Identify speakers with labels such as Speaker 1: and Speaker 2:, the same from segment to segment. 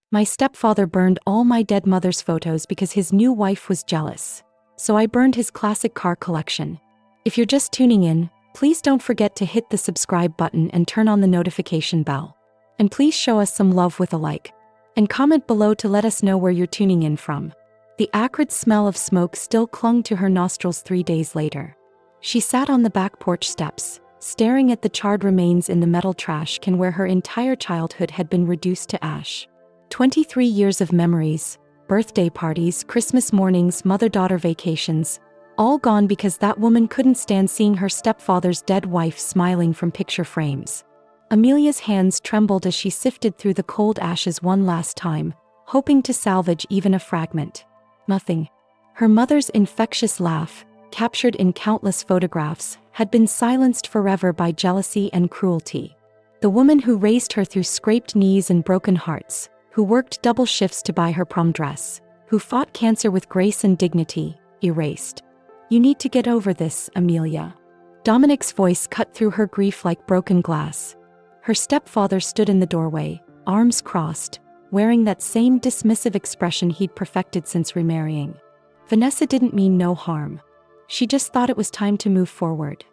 Speaker 1: My stepfather burned all my dead mother's photos because his new wife was jealous. So I burned his classic car collection. If you're just tuning in, please don't forget to hit the subscribe button and turn on the notification bell. And please show us some love with a like. And comment below to let us know where you're tuning in from. The acrid smell of smoke still clung to her nostrils 3 days later. She sat on the back porch steps, staring at the charred remains in the metal trash can where her entire childhood had been reduced to ash. 23 years of memories, birthday parties, Christmas mornings, mother-daughter vacations, all gone because that woman couldn't stand seeing her stepfather's dead wife smiling from picture frames. Amelia's hands trembled as she sifted through the cold ashes one last time, hoping to salvage even a fragment. Nothing. Her mother's infectious laugh, captured in countless photographs, had been silenced forever by jealousy and cruelty. The woman who raised her through scraped knees and broken hearts, who worked double shifts to buy her prom dress, who fought cancer with grace and dignity, erased. You need to get over this, Amelia. Dominic's voice cut through her grief like broken glass. Her stepfather stood in the doorway, arms crossed, wearing that same dismissive expression he'd perfected since remarrying. Vanessa didn't mean no harm. She just thought it was time to move forward.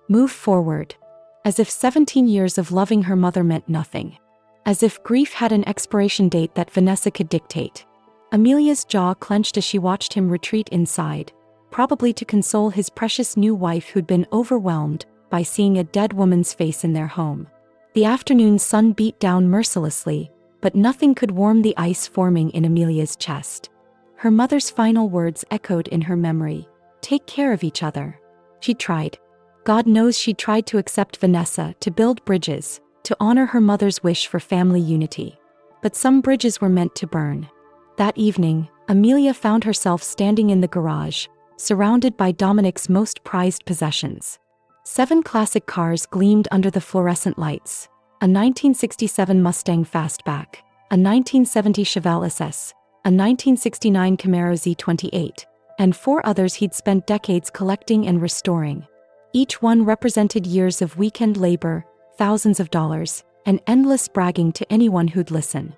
Speaker 1: Move forward. As if 17 years of loving her mother meant nothing. As if grief had an expiration date that Vanessa could dictate. Amelia's jaw clenched as she watched him retreat inside, probably to console his precious new wife who'd been overwhelmed by seeing a dead woman's face in their home. The afternoon sun beat down mercilessly, but nothing could warm the ice forming in Amelia's chest. Her mother's final words echoed in her memory. Take care of each other. She tried. God knows she tried to accept Vanessa, to build bridges, to honor her mother's wish for family unity. But some bridges were meant to burn. That evening, Amelia found herself standing in the garage, surrounded by Dominic's most prized possessions. 7 classic cars gleamed under the fluorescent lights. A 1967 Mustang Fastback, a 1970 Chevelle SS, a 1969 Camaro Z28, and 4 others he'd spent decades collecting and restoring. Each one represented years of weekend labor, thousands of dollars, and endless bragging to anyone who'd listen.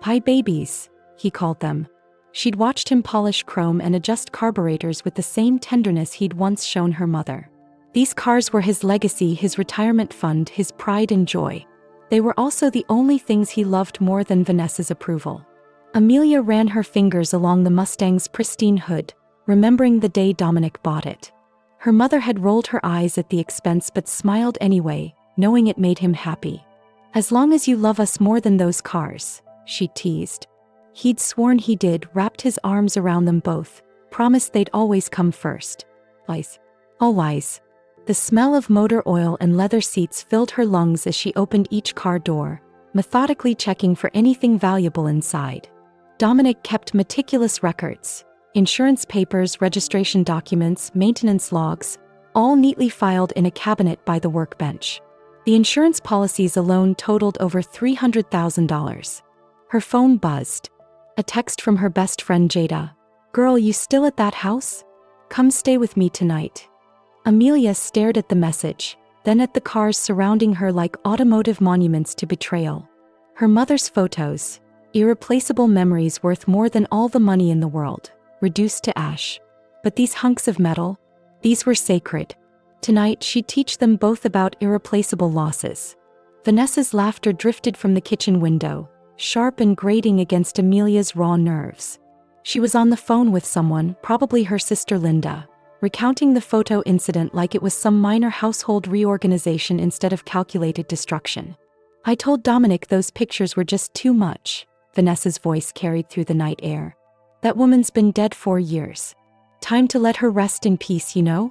Speaker 1: "Hi babies," he called them. She'd watched him polish chrome and adjust carburetors with the same tenderness he'd once shown her mother. These cars were his legacy, his retirement fund, his pride and joy. They were also the only things he loved more than Vanessa's approval. Amelia ran her fingers along the Mustang's pristine hood, remembering the day Dominic bought it. Her mother had rolled her eyes at the expense but smiled anyway, knowing it made him happy. "As long as you love us more than those cars," she teased. He'd sworn he did, wrapped his arms around them both, promised they'd always come first. Lies. All lies. The smell of motor oil and leather seats filled her lungs as she opened each car door, methodically checking for anything valuable inside. Dominic kept meticulous records. Insurance papers, registration documents, maintenance logs, all neatly filed in a cabinet by the workbench. The insurance policies alone totaled over $300,000. Her phone buzzed. A text from her best friend Jada. "Girl, you still at that house? Come stay with me tonight." Amelia stared at the message, then at the cars surrounding her like automotive monuments to betrayal. Her mother's photos, irreplaceable memories worth more than all the money in the world, reduced to ash. But these hunks of metal, these were sacred. Tonight she'd teach them both about irreplaceable losses. Vanessa's laughter drifted from the kitchen window, sharp and grating against Amelia's raw nerves. She was on the phone with someone, probably her sister Linda, recounting the photo incident like it was some minor household reorganization instead of calculated destruction. "I told Dominic those pictures were just too much," Vanessa's voice carried through the night air. "That woman's been dead 4 years. Time to let her rest in peace, you know?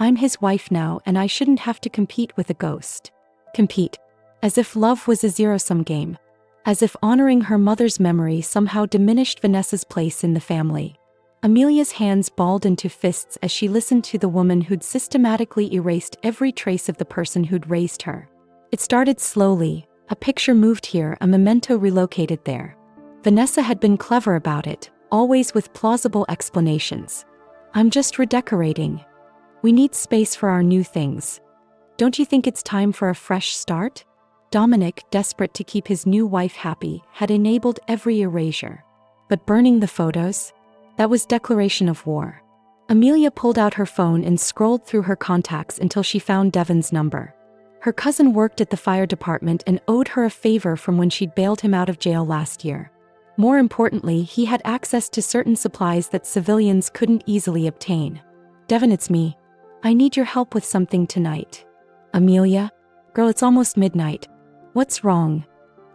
Speaker 1: I'm his wife now and I shouldn't have to compete with a ghost." Compete. As if love was a zero-sum game. As if honoring her mother's memory somehow diminished Vanessa's place in the family. Amelia's hands balled into fists as she listened to the woman who'd systematically erased every trace of the person who'd raised her. It started slowly, a picture moved here, a memento relocated there. Vanessa had been clever about it, always with plausible explanations. "I'm just redecorating. We need space for our new things. Don't you think it's time for a fresh start?" Dominic, desperate to keep his new wife happy, had enabled every erasure. But burning the photos? That was declaration of war. Amelia pulled out her phone and scrolled through her contacts until she found Devon's number. Her cousin worked at the fire department and owed her a favor from when she'd bailed him out of jail last year. More importantly, he had access to certain supplies that civilians couldn't easily obtain. Devon, it's me. I need your help with something tonight. Amelia? Girl, it's almost midnight. What's wrong?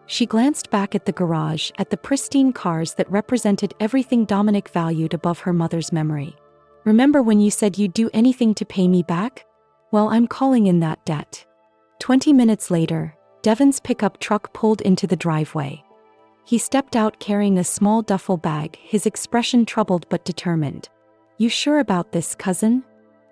Speaker 1: She glanced back at the garage, at the pristine cars that represented everything Dominic valued above her mother's memory. Remember when you said you'd do anything to pay me back? Well, I'm calling in that debt. 20 minutes later, Devon's pickup truck pulled into the driveway. He stepped out carrying a small duffel bag, his expression troubled but determined. You sure about this, cousin?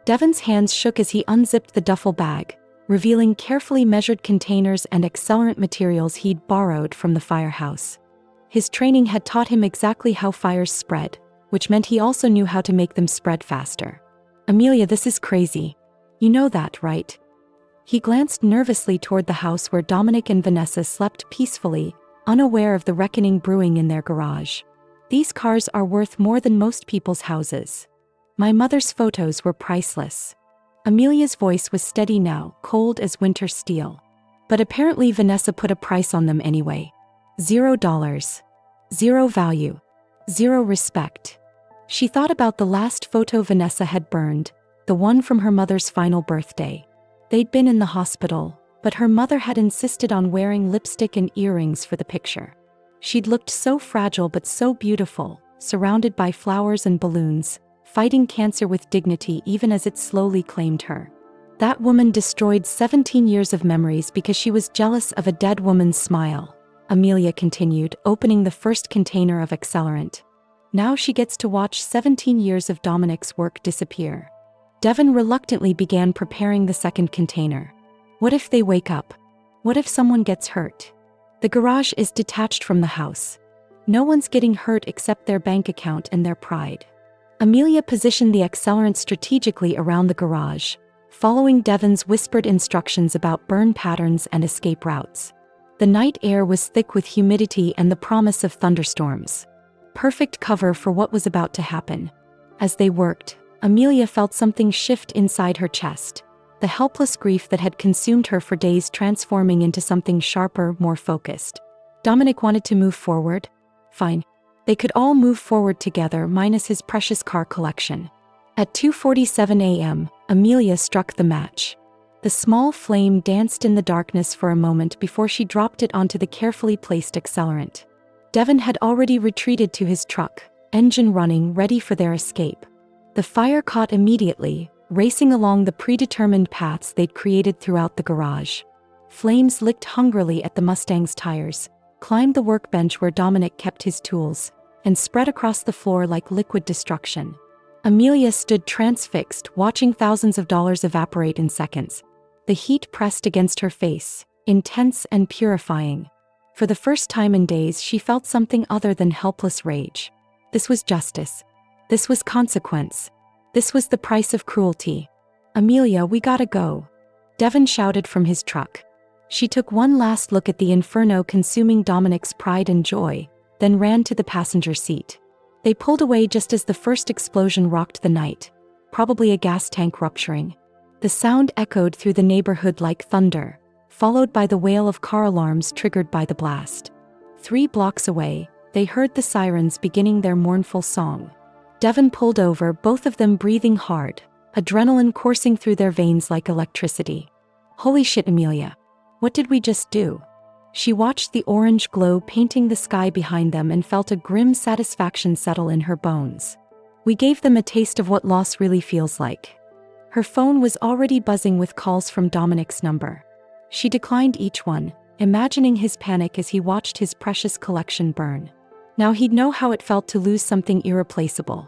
Speaker 1: Devon's hands shook as he unzipped the duffel bag, revealing carefully measured containers and accelerant materials he'd borrowed from the firehouse. His training had taught him exactly how fires spread, which meant he also knew how to make them spread faster. Amelia, this is crazy. You know that, right? He glanced nervously toward the house where Dominic and Vanessa slept peacefully, unaware of the reckoning brewing in their garage. These cars are worth more than most people's houses. My mother's photos were priceless. Amelia's voice was steady now, cold as winter steel. But apparently Vanessa put a price on them anyway. $0. Zero value. Zero respect. She thought about the last photo Vanessa had burned, the one from her mother's final birthday. They'd been in the hospital, but her mother had insisted on wearing lipstick and earrings for the picture. She'd looked so fragile but so beautiful, surrounded by flowers and balloons, fighting cancer with dignity even as it slowly claimed her. That woman destroyed 17 years of memories because she was jealous of a dead woman's smile, Amelia continued, opening the first container of accelerant. Now she gets to watch 17 years of Dominic's work disappear. Devon reluctantly began preparing the second container. What if they wake up? What if someone gets hurt? The garage is detached from the house. No one's getting hurt except their bank account and their pride. Amelia positioned the accelerant strategically around the garage, following Devon's whispered instructions about burn patterns and escape routes. The night air was thick with humidity and the promise of thunderstorms. Perfect cover for what was about to happen. As they worked, Amelia felt something shift inside her chest, the helpless grief that had consumed her for days transforming into something sharper, more focused. Dominic wanted to move forward? Fine. They could all move forward together minus his precious car collection. At 2:47 a.m., Amelia struck the match. The small flame danced in the darkness for a moment before she dropped it onto the carefully placed accelerant. Devon had already retreated to his truck, engine running, ready for their escape. The fire caught immediately, racing along the predetermined paths they'd created throughout the garage. Flames licked hungrily at the Mustang's tires, climbed the workbench where Dominic kept his tools, and spread across the floor like liquid destruction. Amelia stood transfixed, watching thousands of dollars evaporate in seconds. The heat pressed against her face, intense and purifying. For the first time in days, she felt something other than helpless rage. This was justice. This was consequence. This was the price of cruelty. Amelia, we gotta go. Devon shouted from his truck. She took one last look at the inferno consuming Dominic's pride and joy, then ran to the passenger seat. They pulled away just as the first explosion rocked the night, probably a gas tank rupturing. The sound echoed through the neighborhood like thunder, followed by the wail of car alarms triggered by the blast. 3 blocks away, they heard the sirens beginning their mournful song. Devon pulled over, both of them breathing hard, adrenaline coursing through their veins like electricity. Holy shit, Amelia. What did we just do? She watched the orange glow painting the sky behind them and felt a grim satisfaction settle in her bones. We gave them a taste of what loss really feels like. Her phone was already buzzing with calls from Dominic's number. She declined each one, imagining his panic as he watched his precious collection burn. Now he'd know how it felt to lose something irreplaceable.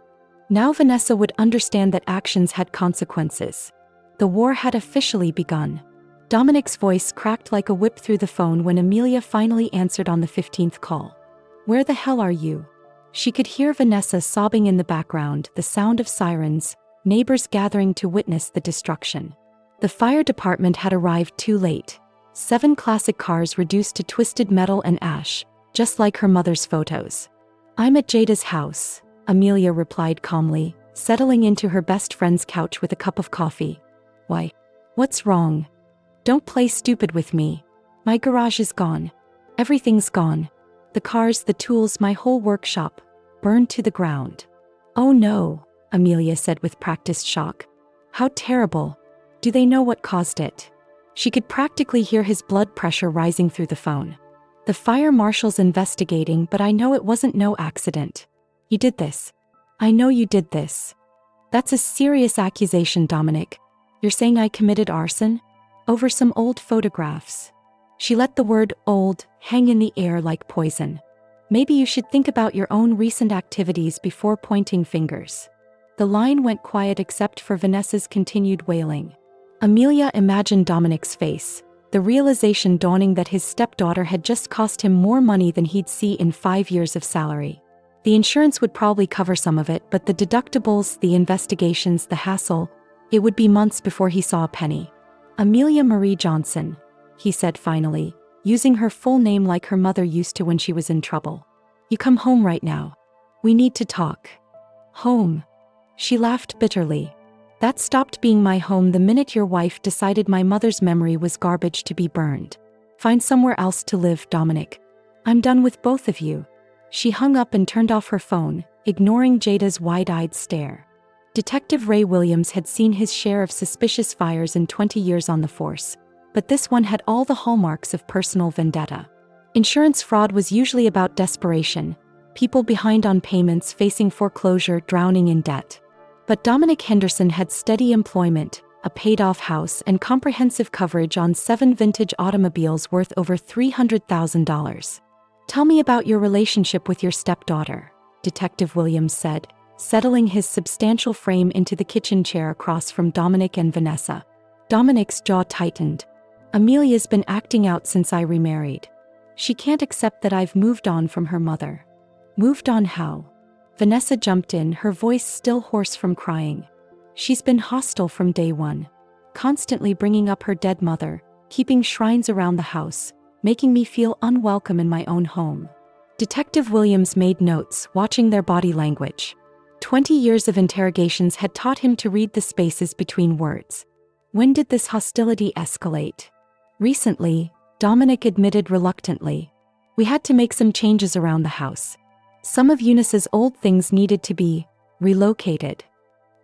Speaker 1: Now Vanessa would understand that actions had consequences. The war had officially begun. Dominic's voice cracked like a whip through the phone when Amelia finally answered on the 15th call. Where the hell are you? She could hear Vanessa sobbing in the background, the sound of sirens, neighbors gathering to witness the destruction. The fire department had arrived too late. 7 classic cars reduced to twisted metal and ash, just like her mother's photos. I'm at Jada's house, Amelia replied calmly, settling into her best friend's couch with a cup of coffee. Why? What's wrong? Don't play stupid with me. My garage is gone. Everything's gone. The cars, the tools, my whole workshop, burned to the ground. Oh no, Amelia said with practiced shock. How terrible. Do they know what caused it? She could practically hear his blood pressure rising through the phone. The fire marshal's investigating, but I know it wasn't no accident. You did this. I know you did this. That's a serious accusation, Dominic. You're saying I committed arson? Over some old photographs. She let the word old hang in the air like poison. Maybe you should think about your own recent activities before pointing fingers. The line went quiet except for Vanessa's continued wailing. Amelia imagined Dominic's face, the realization dawning that his stepdaughter had just cost him more money than he'd see in 5 years of salary. The insurance would probably cover some of it, but the deductibles, the investigations, the hassle, it would be months before he saw a penny. Amelia Marie Johnson, he said finally, using her full name like her mother used to when she was in trouble. You come home right now. We need to talk. Home. She laughed bitterly. That stopped being my home the minute your wife decided my mother's memory was garbage to be burned. Find somewhere else to live, Dominic. I'm done with both of you. She hung up and turned off her phone, ignoring Jada's wide-eyed stare. Detective Ray Williams had seen his share of suspicious fires in 20 years on the force, but this one had all the hallmarks of personal vendetta. Insurance fraud was usually about desperation, people behind on payments, facing foreclosure, drowning in debt. But Dominic Henderson had steady employment, a paid-off house, and comprehensive coverage on 7 vintage automobiles worth over $300,000. Tell me about your relationship with your stepdaughter, Detective Williams said, settling his substantial frame into the kitchen chair across from Dominic and Vanessa. Dominic's jaw tightened. Amelia's been acting out since I remarried. She can't accept that I've moved on from her mother. Moved on how? Vanessa jumped in, her voice still hoarse from crying. She's been hostile from day one. Constantly bringing up her dead mother, keeping shrines around the house, making me feel unwelcome in my own home. Detective Williams made notes, watching their body language. 20 years of interrogations had taught him to read the spaces between words. When did this hostility escalate? Recently, Dominic admitted reluctantly. We had to make some changes around the house. Some of Eunice's old things needed to be relocated.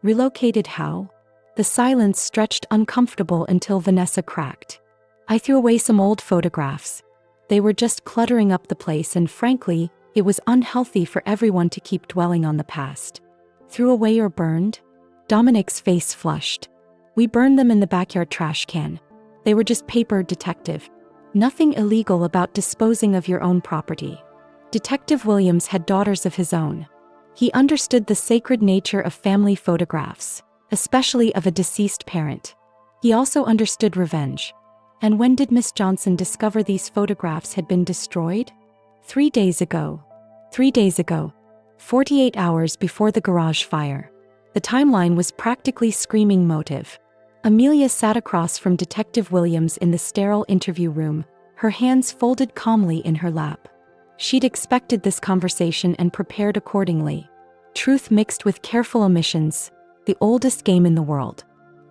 Speaker 1: Relocated how? The silence stretched uncomfortable until Vanessa cracked. I threw away some old photographs. They were just cluttering up the place, and frankly, it was unhealthy for everyone to keep dwelling on the past. Threw away or burned? Dominic's face flushed. We burned them in the backyard trash can. They were just paper, Detective. Nothing illegal about disposing of your own property. Detective Williams had daughters of his own. He understood the sacred nature of family photographs, especially of a deceased parent. He also understood revenge. And when did Miss Johnson discover these photographs had been destroyed? 3 days ago. 3 days ago. 48 hours before the garage fire. The timeline was practically screaming motive. Amelia sat across from Detective Williams in the sterile interview room, her hands folded calmly in her lap. She'd expected this conversation and prepared accordingly. Truth mixed with careful omissions, the oldest game in the world.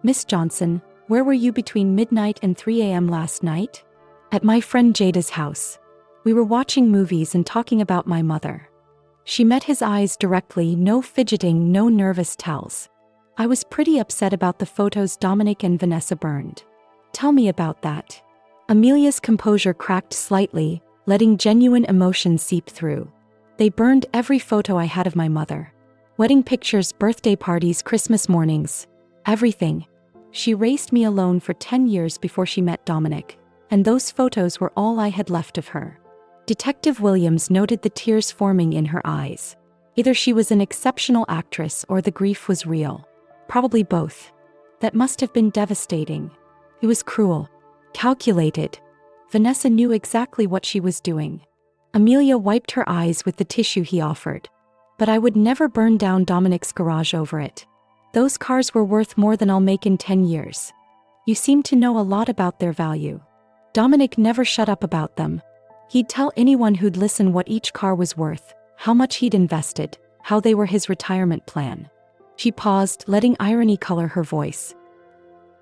Speaker 1: Miss Johnson, where were you between midnight and 3 a.m. last night? At my friend Jada's house. We were watching movies and talking about my mother. She met his eyes directly, no fidgeting, no nervous tells. I was pretty upset about the photos Dominic and Vanessa burned. Tell me about that. Amelia's composure cracked slightly, letting genuine emotion seep through. They burned every photo I had of my mother. Wedding pictures, birthday parties, Christmas mornings. Everything. She raised me alone for 10 years before she met Dominic, and those photos were all I had left of her. Detective Williams noted the tears forming in her eyes. Either she was an exceptional actress or the grief was real. Probably both. That must have been devastating. It was cruel. Calculated. Vanessa knew exactly what she was doing. Amelia wiped her eyes with the tissue he offered. But I would never burn down Dominic's garage over it. Those cars were worth more than I'll make in 10 years. You seem to know a lot about their value. Dominic never shut up about them. He'd tell anyone who'd listen what each car was worth, how much he'd invested, how they were his retirement plan. She paused, letting irony color her voice.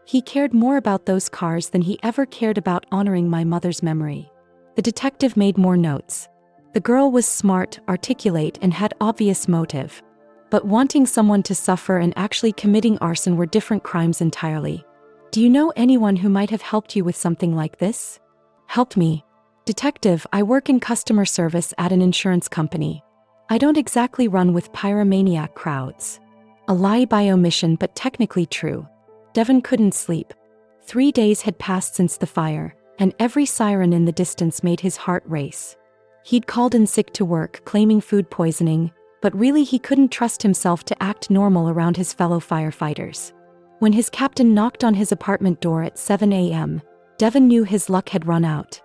Speaker 1: He cared more about those cars than he ever cared about honoring my mother's memory. The detective made more notes. The girl was smart, articulate, and had obvious motive. But wanting someone to suffer and actually committing arson were different crimes entirely. Do you know anyone who might have helped you with something like this? Helped me. Detective, I work in customer service at an insurance company. I don't exactly run with pyromaniac crowds. A lie by omission, but technically true. Devon couldn't sleep. 3 days had passed since the fire, and every siren in the distance made his heart race. He'd called in sick to work, claiming food poisoning, but really he couldn't trust himself to act normal around his fellow firefighters. When his captain knocked on his apartment door at 7 a.m., Devon knew his luck had run out.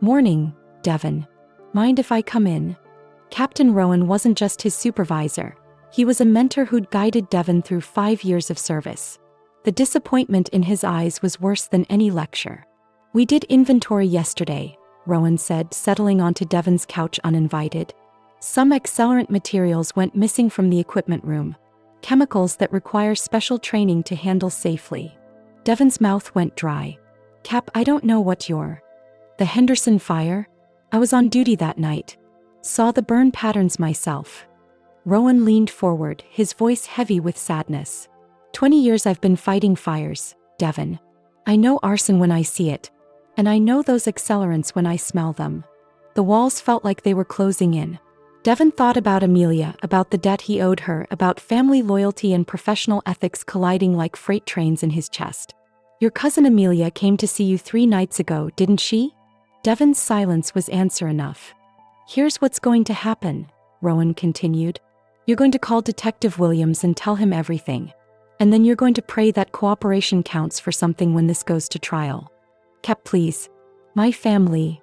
Speaker 1: "Morning, Devon. Mind if I come in?" Captain Rowan wasn't just his supervisor. He was a mentor who'd guided Devon through 5 years of service. The disappointment in his eyes was worse than any lecture. "We did inventory yesterday," Rowan said, settling onto Devon's couch uninvited. "Some accelerant materials went missing from the equipment room. Chemicals that require special training to handle safely." Devon's mouth went dry. "Cap, I don't know what you're—" "The Henderson fire? I was on duty that night. Saw the burn patterns myself." Rowan leaned forward, his voice heavy with sadness. 20 years I've been fighting fires, Devon. I know arson when I see it. And I know those accelerants when I smell them." The walls felt like they were closing in. Devon thought about Amelia, about the debt he owed her, about family loyalty and professional ethics colliding like freight trains in his chest. "Your cousin Amelia came to see you 3 nights ago, didn't she?" Devon's silence was answer enough. "Here's what's going to happen," Rowan continued. "You're going to call Detective Williams and tell him everything. And then you're going to pray that cooperation counts for something when this goes to trial. Cap, please. My family.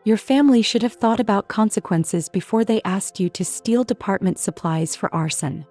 Speaker 1: Your family should have thought about consequences before they asked you to steal department supplies for arson."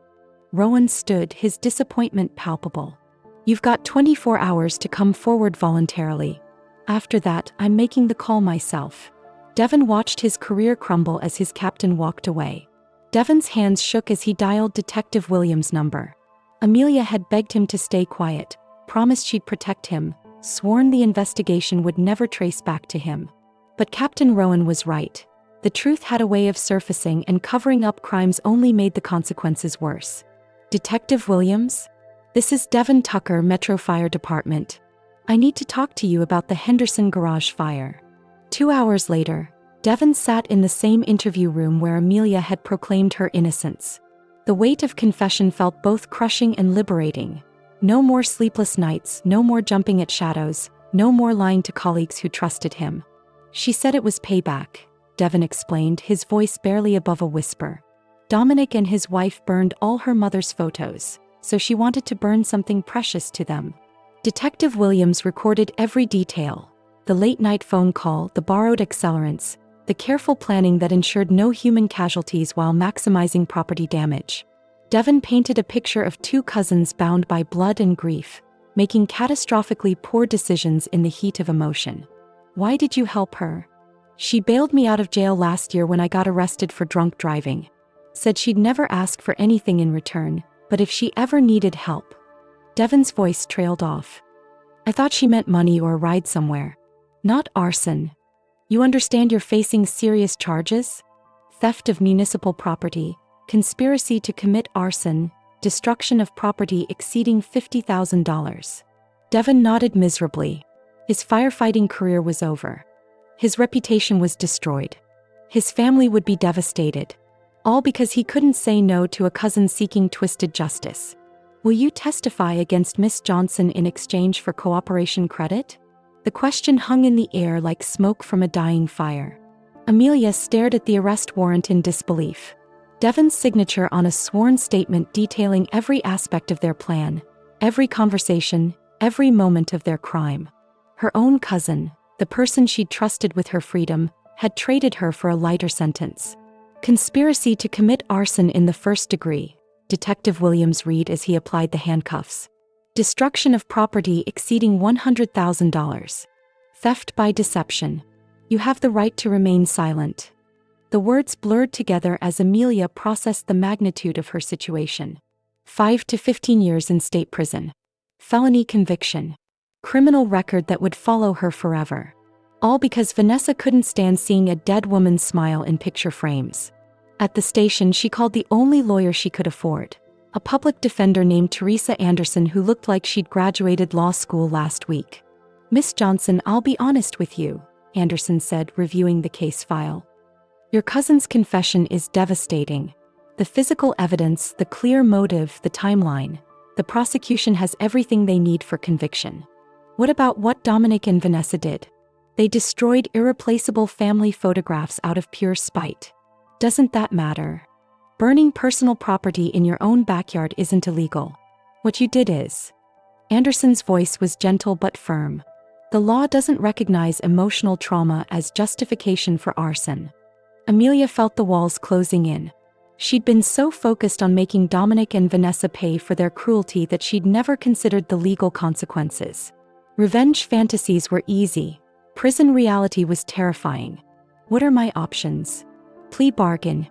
Speaker 1: Rowan stood, his disappointment palpable. "You've got 24 hours to come forward voluntarily. After that, I'm making the call myself." Devon watched his career crumble as his captain walked away. Devon's hands shook as he dialed Detective Williams' number. Amelia had begged him to stay quiet, promised she'd protect him, sworn the investigation would never trace back to him. But Captain Rowan was right. The truth had a way of surfacing, and covering up crimes only made the consequences worse. "Detective Williams? This is Devon Tucker, Metro Fire Department. I need to talk to you about the Henderson garage fire." 2 hours later, Devon sat in the same interview room where Amelia had proclaimed her innocence. The weight of confession felt both crushing and liberating. No more sleepless nights, no more jumping at shadows, no more lying to colleagues who trusted him. "She said it was payback," Devon explained, his voice barely above a whisper. "Dominic and his wife burned all her mother's photos, so she wanted to burn something precious to them." Detective Williams recorded every detail: the late-night phone call, the borrowed accelerants, the careful planning that ensured no human casualties while maximizing property damage. Devon painted a picture of 2 cousins bound by blood and grief, making catastrophically poor decisions in the heat of emotion. "Why did you help her?" "She bailed me out of jail last year when I got arrested for drunk driving. Said she'd never ask for anything in return, but if she ever needed help." Devon's voice trailed off. "I thought she meant money or a ride somewhere. Not arson. You understand you're facing serious charges? Theft of municipal property, conspiracy to commit arson, destruction of property exceeding $50,000. Devon nodded miserably. His firefighting career was over. His reputation was destroyed. His family would be devastated. All because he couldn't say no to a cousin seeking twisted justice. "Will you testify against Miss Johnson in exchange for cooperation credit?" The question hung in the air like smoke from a dying fire. Amelia stared at the arrest warrant in disbelief. Devon's signature on a sworn statement detailing every aspect of their plan, every conversation, every moment of their crime. Her own cousin, the person she'd trusted with her freedom, had traded her for a lighter sentence. "Conspiracy to commit arson in the first degree," Detective Williams read as he applied the handcuffs. "Destruction of property exceeding $100,000. Theft by deception. You have the right to remain silent. The words blurred together as Amelia processed the magnitude of her situation. 5 to 15 years in state prison. Felony conviction. Criminal record that would follow her forever. All because Vanessa couldn't stand seeing a dead woman smile in picture frames. At the station, she called the only lawyer she could afford. A public defender named Teresa Anderson who looked like she'd graduated law school last week. "Miss Johnson, I'll be honest with you," Anderson said, reviewing the case file. "Your cousin's confession is devastating. The physical evidence, the clear motive, the timeline. The prosecution has everything they need for conviction. What about what Dominic and Vanessa did? They destroyed irreplaceable family photographs out of pure spite. Doesn't that matter? Burning personal property in your own backyard isn't illegal. What you did is." Anderson's voice was gentle but firm. "The law doesn't recognize emotional trauma as justification for arson." Amelia felt the walls closing in. She'd been so focused on making Dominic and Vanessa pay for their cruelty that she'd never considered the legal consequences. Revenge fantasies were easy. Prison reality was terrifying. What are my options? Plea bargain.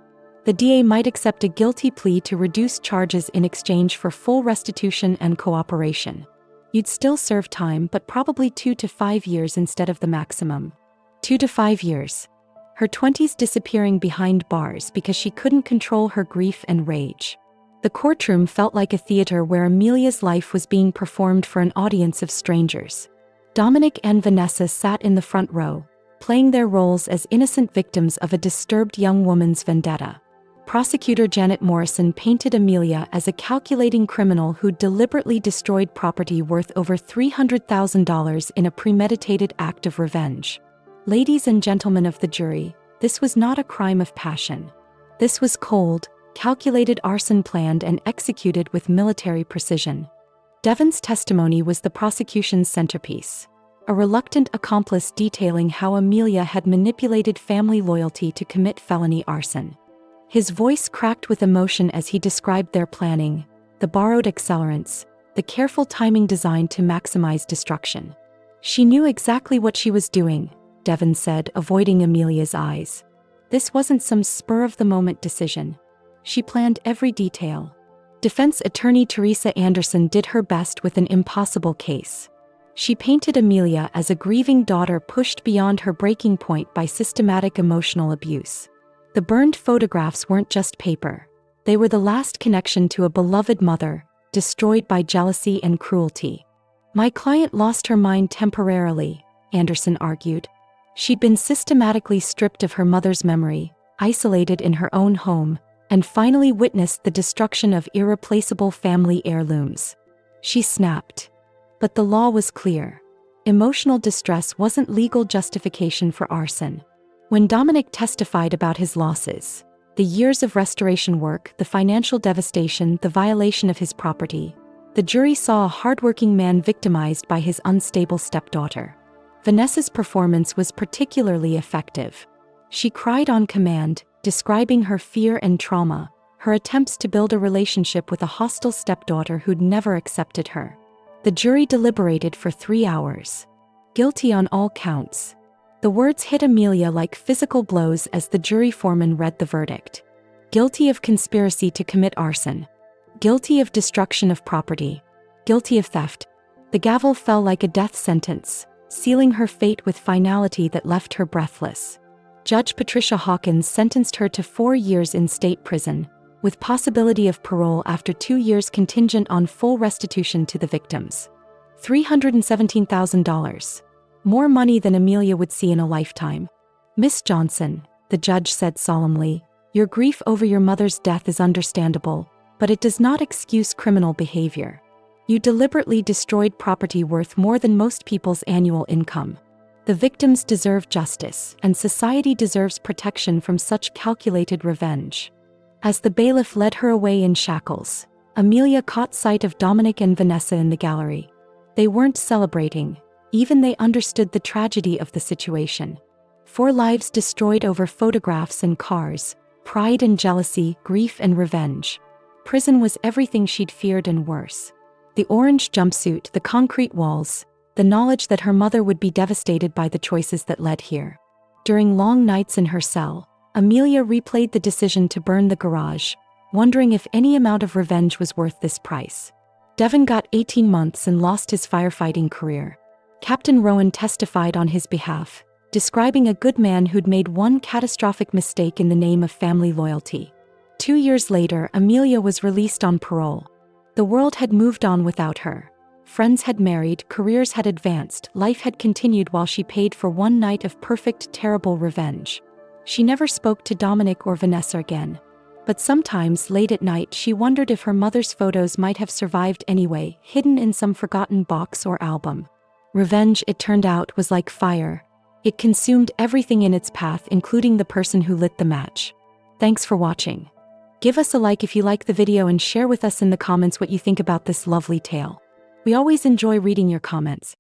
Speaker 1: The DA might accept a guilty plea to reduce charges in exchange for full restitution and cooperation. You'd still serve time, but probably 2 to 5 years instead of the maximum. 2 to 5 years. Her 20s disappearing behind bars because she couldn't control her grief and rage. The courtroom felt like a theater where Amelia's life was being performed for an audience of strangers. Dominic and Vanessa sat in the front row, playing their roles as innocent victims of a disturbed young woman's vendetta. Prosecutor Janet Morrison painted Amelia as a calculating criminal who deliberately destroyed property worth over $300,000 in a premeditated act of revenge. Ladies and gentlemen of the jury, this was not a crime of passion. This was cold, calculated arson planned and executed with military precision. Devon's testimony was the prosecution's centerpiece. A reluctant accomplice detailing how Amelia had manipulated family loyalty to commit felony arson. His voice cracked with emotion as he described their planning, the borrowed accelerants, the careful timing designed to maximize destruction. "She knew exactly what she was doing," Devon said, avoiding Amelia's eyes. "This wasn't some spur-of-the-moment decision. She planned every detail." Defense attorney Teresa Anderson did her best with an impossible case. She painted Amelia as a grieving daughter pushed beyond her breaking point by systematic emotional abuse. The burned photographs weren't just paper. They were the last connection to a beloved mother, destroyed by jealousy and cruelty. "My client lost her mind temporarily," Anderson argued. She'd been systematically stripped of her mother's memory, isolated in her own home, and finally witnessed the destruction of irreplaceable family heirlooms. She snapped. But the law was clear. Emotional distress wasn't legal justification for arson. When Dominic testified about his losses, the years of restoration work, the financial devastation, the violation of his property, the jury saw a hardworking man victimized by his unstable stepdaughter. Vanessa's performance was particularly effective. She cried on command, describing her fear and trauma, her attempts to build a relationship with a hostile stepdaughter who'd never accepted her. The jury deliberated for 3 hours. Guilty on all counts. The words hit Amelia like physical blows as the jury foreman read the verdict. Guilty of conspiracy to commit arson. Guilty of destruction of property. Guilty of theft. The gavel fell like a death sentence, sealing her fate with finality that left her breathless. Judge Patricia Hawkins sentenced her to 4 years in state prison, with possibility of parole after 2 years contingent on full restitution to the victims. $317,000. More money than Amelia would see in a lifetime. "Miss Johnson," the judge said solemnly, "your grief over your mother's death is understandable, but it does not excuse criminal behavior. You deliberately destroyed property worth more than most people's annual income. The victims deserve justice, and society deserves protection from such calculated revenge." As the bailiff led her away in shackles, Amelia caught sight of Dominic and Vanessa in the gallery. They weren't celebrating. Even they understood the tragedy of the situation. 4 lives destroyed over photographs and cars, pride and jealousy, grief and revenge. Prison was everything she'd feared and worse. The orange jumpsuit, the concrete walls, the knowledge that her mother would be devastated by the choices that led here. During long nights in her cell, Amelia replayed the decision to burn the garage, wondering if any amount of revenge was worth this price. Devon got 18 months and lost his firefighting career. Captain Rowan testified on his behalf, describing a good man who'd made one catastrophic mistake in the name of family loyalty. 2 years later, Amelia was released on parole. The world had moved on without her. Friends had married, careers had advanced, life had continued while she paid for one night of perfect, terrible revenge. She never spoke to Dominic or Vanessa again. But sometimes, late at night, she wondered if her mother's photos might have survived anyway, hidden in some forgotten box or album. Revenge, it turned out, was like fire. It consumed everything in its path, including the person who lit the match. Thanks for watching. Give us a like if you like the video and share with us in the comments what you think about this lovely tale. We always enjoy reading your comments.